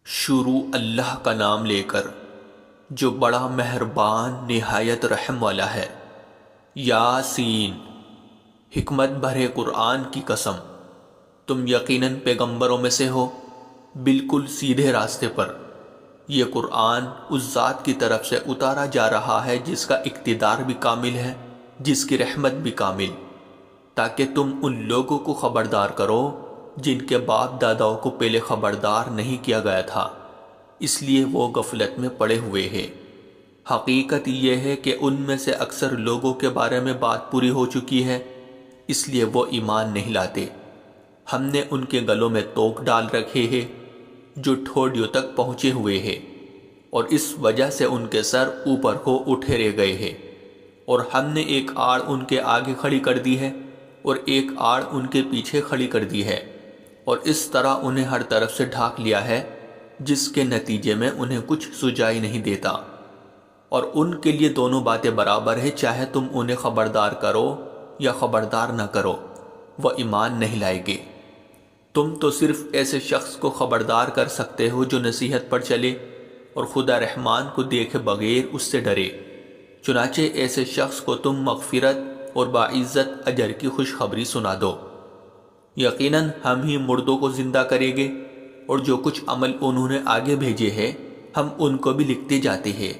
شروع اللہ کا نام لے کر جو بڑا مہربان نہایت رحم والا ہے۔ یاسین، حکمت بھرے قرآن کی قسم، تم یقیناً پیغمبروں میں سے ہو، بالکل سیدھے راستے پر۔ یہ قرآن اس ذات کی طرف سے اتارا جا رہا ہے جس کا اقتدار بھی کامل ہے، جس کی رحمت بھی کامل، تاکہ تم ان لوگوں کو خبردار کرو جن کے باپ داداؤں کو پہلے خبردار نہیں کیا گیا تھا، اس لیے وہ غفلت میں پڑے ہوئے ہیں۔ حقیقت یہ ہے کہ ان میں سے اکثر لوگوں کے بارے میں بات پوری ہو چکی ہے، اس لیے وہ ایمان نہیں لاتے۔ ہم نے ان کے گلوں میں توق ڈال رکھے ہیں جو ٹھوڑیوں تک پہنچے ہوئے ہیں، اور اس وجہ سے ان کے سر اوپر کو اٹھے رہ گئے ہیں، اور ہم نے ایک آڑ ان کے آگے کھڑی کر دی ہے اور ایک آڑ ان کے پیچھے کھڑی کر دی ہے، اور اس طرح انہیں ہر طرف سے ڈھانک لیا ہے، جس کے نتیجے میں انہیں کچھ سجائی نہیں دیتا۔ اور ان کے لیے دونوں باتیں برابر ہے، چاہے تم انہیں خبردار کرو یا خبردار نہ کرو، وہ ایمان نہیں لائیں گے۔ تم تو صرف ایسے شخص کو خبردار کر سکتے ہو جو نصیحت پر چلے اور خدا رحمان کو دیکھے بغیر اس سے ڈرے۔ چنانچہ ایسے شخص کو تم مغفرت اور باعزت اجر کی خوشخبری سنا دو۔ یقیناً ہم ہی مردوں کو زندہ کریں گے، اور جو کچھ عمل انہوں نے آگے بھیجے ہیں ہم ان کو بھی لکھتے جاتے ہیں،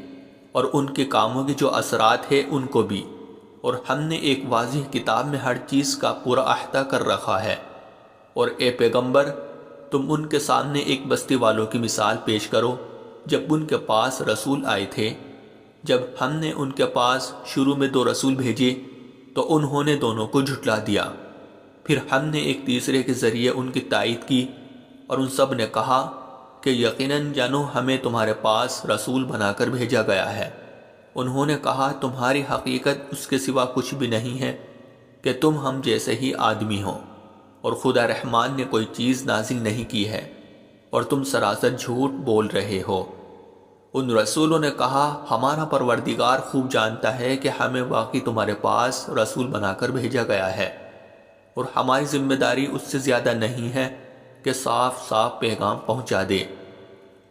اور ان کے کاموں کے جو اثرات ہیں ان کو بھی، اور ہم نے ایک واضح کتاب میں ہر چیز کا پورا احاطہ کر رکھا ہے۔ اور اے پیغمبر، تم ان کے سامنے ایک بستی والوں کی مثال پیش کرو جب ان کے پاس رسول آئے تھے۔ جب ہم نے ان کے پاس شروع میں 2 رسول بھیجے تو انہوں نے دونوں کو جھٹلا دیا، پھر ہم نے ایک تیسرے کے ذریعے ان کی تائید کی، اور ان سب نے کہا کہ یقیناً جانو ہمیں تمہارے پاس رسول بنا کر بھیجا گیا ہے۔ انہوں نے کہا تمہاری حقیقت اس کے سوا کچھ بھی نہیں ہے کہ تم ہم جیسے ہی آدمی ہو، اور خدا رحمان نے کوئی چیز نازل نہیں کی ہے، اور تم سراسر جھوٹ بول رہے ہو۔ ان رسولوں نے کہا ہمارا پروردگار خوب جانتا ہے کہ ہمیں واقعی تمہارے پاس رسول بنا کر بھیجا گیا ہے، اور ہماری ذمہ داری اس سے زیادہ نہیں ہے کہ صاف صاف پیغام پہنچا دے۔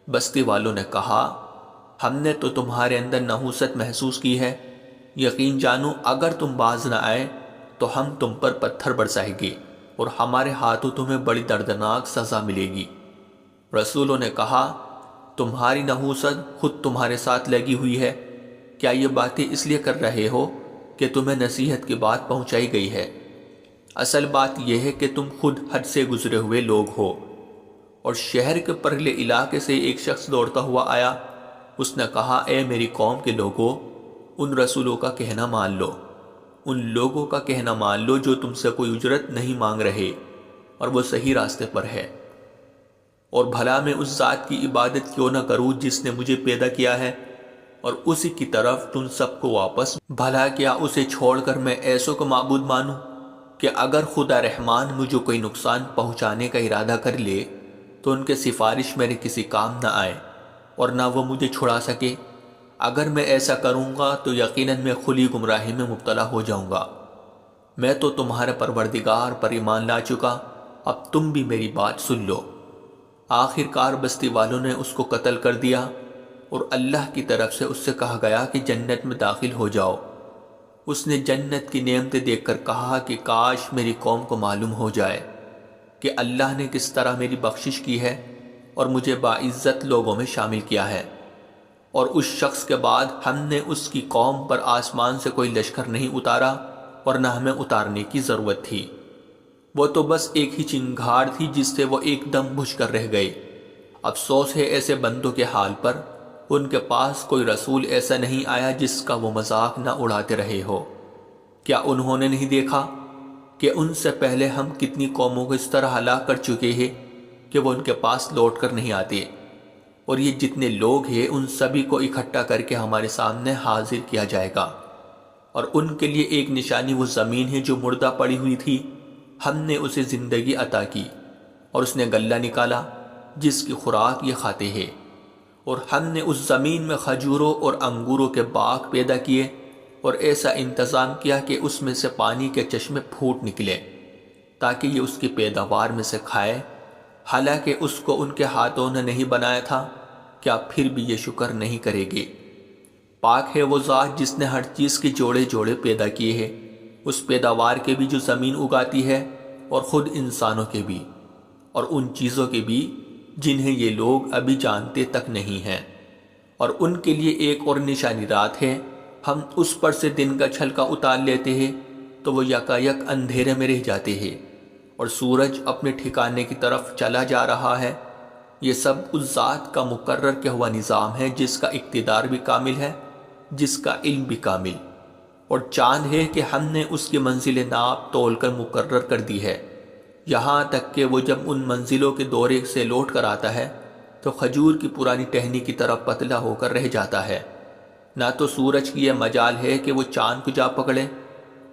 بستی والوں نے کہا ہم نے تو تمہارے اندر نحوست محسوس کی ہے، یقین جانو اگر تم باز نہ آئے تو ہم تم پر پتھر برسائیں گے، اور ہمارے ہاتھوں تمہیں بڑی دردناک سزا ملے گی۔ رسولوں نے کہا تمہاری نحوست خود تمہارے ساتھ لگی ہوئی ہے، کیا یہ باتیں اس لیے کر رہے ہو کہ تمہیں نصیحت کی بات پہنچائی گئی ہے؟ اصل بات یہ ہے کہ تم خود حد سے گزرے ہوئے لوگ ہو۔ اور شہر کے پرلے علاقے سے ایک شخص دوڑتا ہوا آیا، اس نے کہا اے میری قوم کے لوگوں، ان رسولوں کا کہنا مان لو، ان لوگوں کا کہنا مان لو جو تم سے کوئی اجرت نہیں مانگ رہے، اور وہ صحیح راستے پر ہے۔ اور بھلا میں اس ذات کی عبادت کیوں نہ کروں جس نے مجھے پیدا کیا ہے، اور اسی کی طرف تم سب کو واپس، بھلا کیا اسے چھوڑ کر میں ایسوں کو معبود مانوں کہ اگر خدا رحمان مجھے کوئی نقصان پہنچانے کا ارادہ کر لے تو ان کے سفارش میرے کسی کام نہ آئے، اور نہ وہ مجھے چھڑا سکے۔ اگر میں ایسا کروں گا تو یقیناً میں کھلی گمراہی میں مبتلا ہو جاؤں گا۔ میں تو تمہارے پروردگار پر ایمان لا چکا، اب تم بھی میری بات سن لو۔ آخر کار بستی والوں نے اس کو قتل کر دیا، اور اللہ کی طرف سے اس سے کہا گیا کہ جنت میں داخل ہو جاؤ۔ اس نے جنت کی نعمتیں دیکھ کر کہا کہ کاش میری قوم کو معلوم ہو جائے کہ اللہ نے کس طرح میری بخشش کی ہے اور مجھے باعزت لوگوں میں شامل کیا ہے۔ اور اس شخص کے بعد ہم نے اس کی قوم پر آسمان سے کوئی لشکر نہیں اتارا، اور نہ ہمیں اتارنے کی ضرورت تھی۔ وہ تو بس ایک ہی چنگھاڑ تھی جس سے وہ ایک دم بجھ کر رہ گئے۔ افسوس ہے ایسے بندوں کے حال پر، ان کے پاس کوئی رسول ایسا نہیں آیا جس کا وہ مذاق نہ اڑاتے رہے ہو۔ کیا انہوں نے نہیں دیکھا کہ ان سے پہلے ہم کتنی قوموں کو اس طرح ہلاک کر چکے ہیں کہ وہ ان کے پاس لوٹ کر نہیں آتے؟ اور یہ جتنے لوگ ہیں ان سبھی کو اکٹھا کر کے ہمارے سامنے حاضر کیا جائے گا، اور ان کے لیے ایک نشانی وہ زمین ہے جو مردہ پڑی ہوئی تھی، ہم نے اسے زندگی عطا کی، اور اس نے غلہ نکالا جس کی خوراک یہ کھاتے ہیں۔ اور ہم نے اس زمین میں کھجوروں اور انگوروں کے باغ پیدا کیے، اور ایسا انتظام کیا کہ اس میں سے پانی کے چشمے پھوٹ نکلے تاکہ یہ اس کی پیداوار میں سے کھائے۔ حالانکہ اس کو ان کے ہاتھوں نے نہیں بنایا تھا، کیا پھر بھی یہ شکر نہیں کرے گے؟ پاک ہے وہ ذات جس نے ہر چیز کے جوڑے جوڑے پیدا کیے ہیں، اس پیداوار کے بھی جو زمین اگاتی ہے اور خود انسانوں کے بھی، اور ان چیزوں کے بھی جنہیں یہ لوگ ابھی جانتے تک نہیں ہیں۔ اور ان کے لیے ایک اور نشانی رات ہے، ہم اس پر سے دن کا چھلکا اتار لیتے ہیں تو وہ یکایک اندھیرے میں رہ جاتے ہیں، اور سورج اپنے ٹھکانے کی طرف چلا جا رہا ہے۔ یہ سب اس ذات کا مقرر کیا ہوا نظام ہے جس کا اقتدار بھی کامل ہے، جس کا علم بھی کامل، اور چاند ہے کہ ہم نے اس کی منزل ناپ تول کر مقرر کر دی ہے، یہاں تک کہ وہ جب ان منزلوں کے دورے سے لوٹ کر آتا ہے تو کھجور کی پرانی ٹہنی کی طرح پتلا ہو کر رہ جاتا ہے۔ نہ تو سورج کی یہ مجال ہے کہ وہ چاند کو جا پکڑے،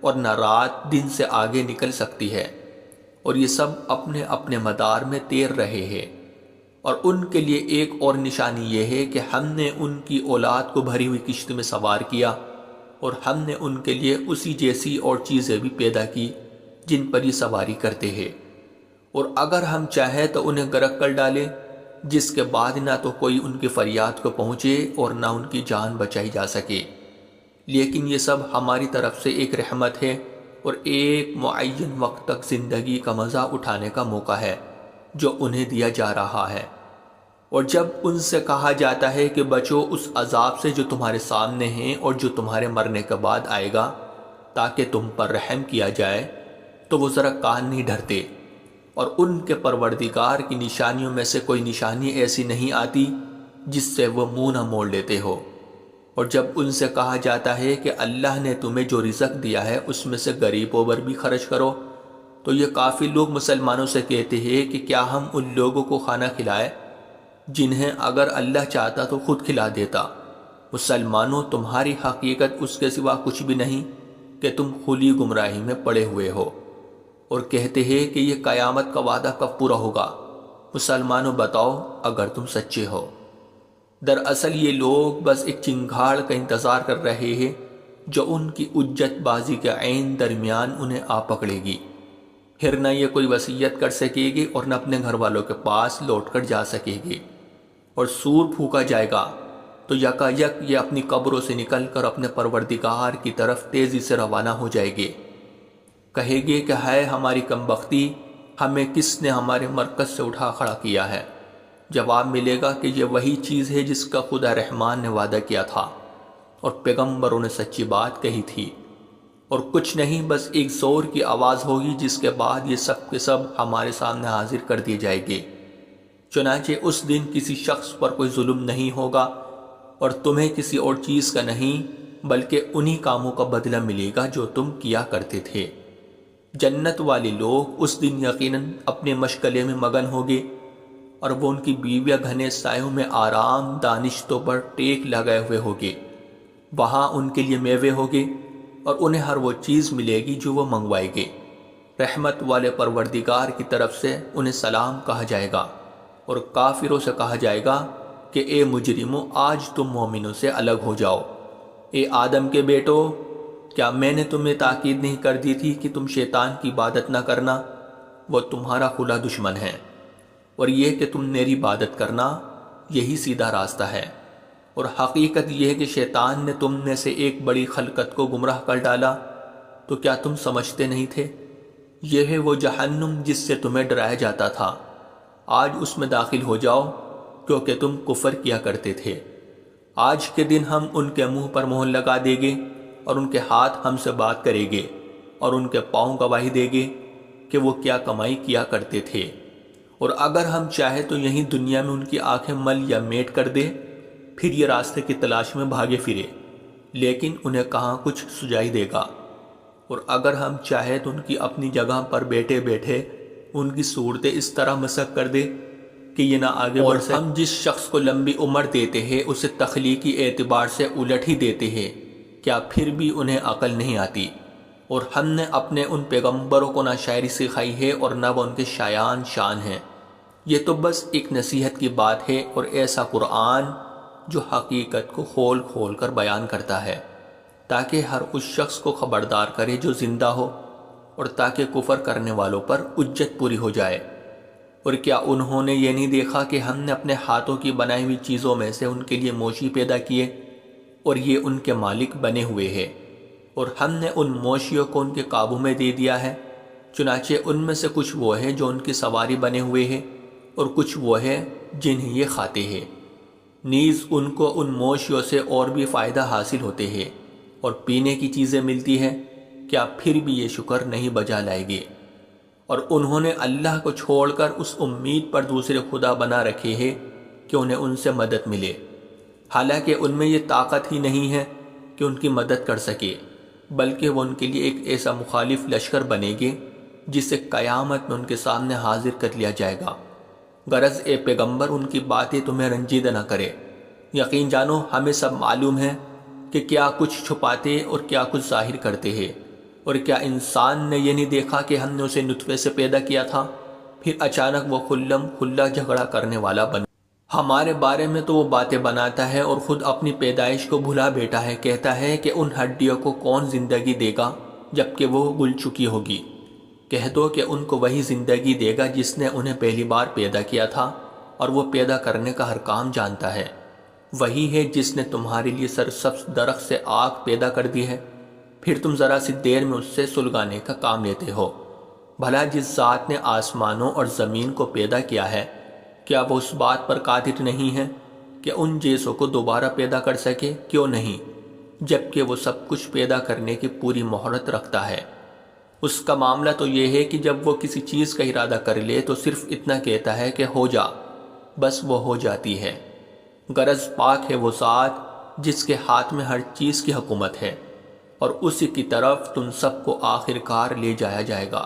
اور نہ رات دن سے آگے نکل سکتی ہے، اور یہ سب اپنے اپنے مدار میں تیر رہے ہیں۔ اور ان کے لیے ایک اور نشانی یہ ہے کہ ہم نے ان کی اولاد کو بھری ہوئی کشتی میں سوار کیا، اور ہم نے ان کے لیے اسی جیسی اور چیزیں بھی پیدا کی جن پر یہ سواری کرتے ہیں، اور اگر ہم چاہیں تو انہیں غرق کر ڈالیں، جس کے بعد نہ تو کوئی ان کی فریاد کو پہنچے اور نہ ان کی جان بچائی جا سکے۔ لیکن یہ سب ہماری طرف سے ایک رحمت ہے اور ایک معین وقت تک زندگی کا مزہ اٹھانے کا موقع ہے جو انہیں دیا جا رہا ہے۔ اور جب ان سے کہا جاتا ہے کہ بچو اس عذاب سے جو تمہارے سامنے ہیں اور جو تمہارے مرنے کے بعد آئے گا تاکہ تم پر رحم کیا جائے، تو وہ ذرا کان نہیں دھرتے، اور ان کے پروردگار کی نشانیوں میں سے کوئی نشانی ایسی نہیں آتی جس سے وہ منہ نہ موڑ لیتے ہو۔ اور جب ان سے کہا جاتا ہے کہ اللہ نے تمہیں جو رزق دیا ہے اس میں سے غریبوں پر بھی خرچ کرو، تو یہ کافی لوگ مسلمانوں سے کہتے ہیں کہ کیا ہم ان لوگوں کو کھانا کھلائے جنہیں اگر اللہ چاہتا تو خود کھلا دیتا۔ مسلمانوں، تمہاری حقیقت اس کے سوا کچھ بھی نہیں کہ تم کھلی گمراہی میں پڑے ہوئے ہو۔ اور کہتے ہیں کہ یہ قیامت کا وعدہ کب پورا ہوگا؟ مسلمانوں بتاؤ اگر تم سچے ہو۔ دراصل یہ لوگ بس ایک چنگھاڑ کا انتظار کر رہے ہیں جو ان کی اجت بازی کے عین درمیان انہیں آ پکڑے گی۔ پھر نہ یہ کوئی وصیت کر سکے گی اور نہ اپنے گھر والوں کے پاس لوٹ کر جا سکے گی، اور سور پھونکا جائے گا تو یکایک یہ اپنی قبروں سے نکل کر اپنے پروردگار کی طرف تیزی سے روانہ ہو جائے گے۔ کہے گے کہ ہے ہماری کمبختی، ہمیں کس نے ہمارے مرکز سے اٹھا کھڑا کیا ہے؟ جواب ملے گا کہ یہ وہی چیز ہے جس کا خدا رحمان نے وعدہ کیا تھا اور پیغمبروں نے سچی بات کہی تھی، اور کچھ نہیں، بس ایک زور کی آواز ہوگی جس کے بعد یہ سب کے سب ہمارے سامنے حاضر کر دیے جائیں گے۔ چنانچہ اس دن کسی شخص پر کوئی ظلم نہیں ہوگا اور تمہیں کسی اور چیز کا نہیں بلکہ انہی کاموں کا بدلہ ملے گا جو تم کیا کرتے تھے۔ جنت والے لوگ اس دن یقیناً اپنے مشغلے میں مگن ہوگے، اور وہ ان کی بیویاں گھنے سایوں میں آرام دانشتوں پر ٹیک لگائے ہوئے ہوگے۔ وہاں ان کے لیے میوے ہوگے اور انہیں ہر وہ چیز ملے گی جو وہ منگوائے گے۔ رحمت والے پروردگار کی طرف سے انہیں سلام کہا جائے گا، اور کافروں سے کہا جائے گا کہ اے مجرموں، آج تم مومنوں سے الگ ہو جاؤ۔ اے آدم کے بیٹو، کیا میں نے تمہیں تاکید نہیں کر دی تھی کہ تم شیطان کی عبادت نہ کرنا؟ وہ تمہارا کھلا دشمن ہے، اور یہ کہ تم میری عبادت کرنا، یہی سیدھا راستہ ہے۔ اور حقیقت یہ ہے کہ شیطان نے تم میں سے ایک بڑی خلقت کو گمراہ کر ڈالا، تو کیا تم سمجھتے نہیں تھے؟ یہ ہے وہ جہنم جس سے تمہیں ڈرایا جاتا تھا، آج اس میں داخل ہو جاؤ کیونکہ تم کفر کیا کرتے تھے۔ آج کے دن ہم ان کے منہ پر مہر لگا دیں گے، اور ان کے ہاتھ ہم سے بات کریں گے، اور ان کے پاؤں گواہی دیں گے کہ وہ کیا کمائی کیا کرتے تھے۔ اور اگر ہم چاہیں تو یہیں دنیا میں ان کی آنکھیں مل یا میٹ کر دے، پھر یہ راستے کی تلاش میں بھاگے پھرے، لیکن انہیں کہاں کچھ سجائی دے گا۔ اور اگر ہم چاہیں تو ان کی اپنی جگہ پر بیٹھے بیٹھے ان کی صورتیں اس طرح مسخ کر دے کہ یہ نہ آگے بڑھ سکے۔ ہم جس شخص کو لمبی عمر دیتے ہیں اسے تخلیقی اعتبار سے الٹ ہی دیتے ہیں، کیا پھر بھی انہیں عقل نہیں آتی؟ اور ہم نے اپنے ان پیغمبروں کو نہ شاعری سکھائی ہے اور نہ وہ ان کے شایان شان ہیں۔ یہ تو بس ایک نصیحت کی بات ہے، اور ایسا قرآن جو حقیقت کو کھول کھول کر بیان کرتا ہے تاکہ ہر اس شخص کو خبردار کرے جو زندہ ہو، اور تاکہ کفر کرنے والوں پر حجت پوری ہو جائے۔ اور کیا انہوں نے یہ نہیں دیکھا کہ ہم نے اپنے ہاتھوں کی بنائی ہوئی چیزوں میں سے ان کے لیے موشی پیدا کیے اور یہ ان کے مالک بنے ہوئے ہیں، اور ہم نے ان موشیوں کو ان کے قابو میں دے دیا ہے، چنانچہ ان میں سے کچھ وہ ہیں جو ان کی سواری بنے ہوئے ہیں اور کچھ وہ ہیں جنہیں یہ کھاتے ہیں، نیز ان کو ان موشیوں سے اور بھی فائدہ حاصل ہوتے ہیں اور پینے کی چیزیں ملتی ہیں، کیا پھر بھی یہ شکر نہیں بجا لائے گے؟ اور انہوں نے اللہ کو چھوڑ کر اس امید پر دوسرے خدا بنا رکھے ہیں کہ انہیں ان سے مدد ملے، حالانکہ ان میں یہ طاقت ہی نہیں ہے کہ ان کی مدد کر سکے، بلکہ وہ ان کے لیے ایک ایسا مخالف لشکر بنے گے جسے قیامت میں ان کے سامنے حاضر کر لیا جائے گا۔ غرض اے پیغمبر ان کی باتیں تمہیں رنجیدہ نہ کرے، یقین جانو ہمیں سب معلوم ہے کہ کیا کچھ چھپاتے اور کیا کچھ ظاہر کرتے ہیں۔ اور کیا انسان نے یہ نہیں دیکھا کہ ہم نے اسے نطفے سے پیدا کیا تھا، پھر اچانک وہ خلم کھلا جھگڑا کرنے والا بنا؟ ہمارے بارے میں تو وہ باتیں بناتا ہے اور خود اپنی پیدائش کو بھلا بیٹھا ہے، کہتا ہے کہ ان ہڈیوں کو کون زندگی دے گا جبکہ وہ گل چکی ہوگی؟ کہہ دو کہ ان کو وہی زندگی دے گا جس نے انہیں پہلی بار پیدا کیا تھا، اور وہ پیدا کرنے کا ہر کام جانتا ہے۔ وہی ہے جس نے تمہارے لیے سرسبز درخت سے آگ پیدا کر دی ہے، پھر تم ذرا سی دیر میں اس سے سلگانے کا کام لیتے ہو۔ بھلا جس ذات نے آسمانوں اور زمین کو پیدا کیا ہے، کیا وہ اس بات پر قادر نہیں ہے کہ ان جیسوں کو دوبارہ پیدا کر سکے؟ کیوں نہیں، جبکہ وہ سب کچھ پیدا کرنے کی پوری مہارت رکھتا ہے۔ اس کا معاملہ تو یہ ہے کہ جب وہ کسی چیز کا ارادہ کر لے تو صرف اتنا کہتا ہے کہ ہو جا، بس وہ ہو جاتی ہے۔ غرض پاک ہے وہ ذات جس کے ہاتھ میں ہر چیز کی حکومت ہے، اور اسی کی طرف تم سب کو آخر کار لے جایا جائے گا۔